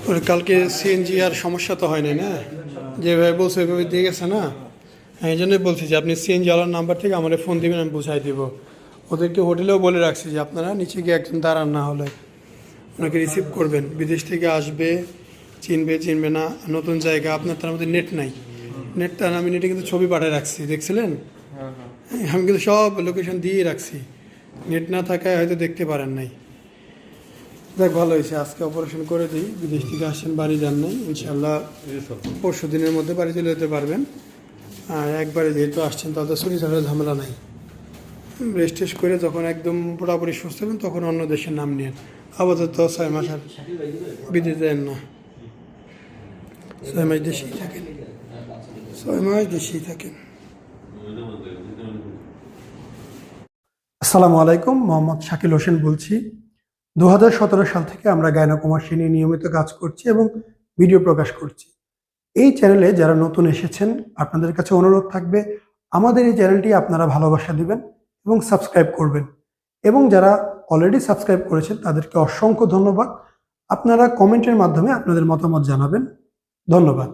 ওর কালকে সিএনজি আর সমস্যা তো হয় নাই না, যেভাবে বলছে ওইভাবে দিয়ে গেছে না। হ্যাঁ, এই জন্যই বলছি যে আপনি সিএনজি ওয়ালার নাম্বার থেকে আমার ফোন দিবেন, আমি বুঝাই দিব। ওদেরকে হোটেলেও বলে রাখছি যে আপনারা নিচে গিয়ে একজন দাঁড়ান, না হলে ওনাকে রিসিভ করবেন। বিদেশ থেকে আসবে, চিনবে চিনবে না, নতুন জায়গা, আপনার তার মধ্যে নেট নাই। নেটটা আমি নেটে কিন্তু ছবি পাঠিয়ে রাখছি, দেখছিলেন? আমি কিন্তু সব লোকেশন দিয়ে রাখছি, নেট না থাকায় হয়তো দেখতে পারেন নাই। দেখ, ভালো হয়েছে, আজকে অপারেশন করে দিই। বিদেশ থেকে আসছেন, বাড়ি যান নাই, ইনশাল্লাহ পরশু দিনের মধ্যে বাড়ি চলে যেতে পারবেন। আর একবারে যেহেতু আসছেন তাদের শরীর ছাড়া ঝামেলা নাই। রেস্ট টেস্ট করে যখন একদম পুরোপুরি সুস্থ হবেন তখন অন্য দেশের নাম নিন। আপাতত 6 মাস আর বিদেশ দেন না, 6 মাস দেশেই থাকেন, 6 মাস দেশেই থাকেন। আসসালামু আলাইকুম, মোহাম্মদ শাকিল হোসেন বলছি। 2017 সাল থেকে আমরা গাইনোকমার্সি নিয়ে নিয়মিত কাজ করছি এবং ভিডিও প্রকাশ করছি। এই চ্যানেলে যারা নতুন এসেছেন, আপনাদের কাছে অনুরোধ থাকবে আমাদের এই চ্যানেলটি আপনারা ভালোবাসা দিবেন এবং সাবস্ক্রাইব করবেন। এবং যারা অলরেডি সাবস্ক্রাইব করেছেন তাদেরকে অসংখ্য ধন্যবাদ। আপনারা কমেন্টের মাধ্যমে আপনাদের মতামত জানাবেন। ধন্যবাদ।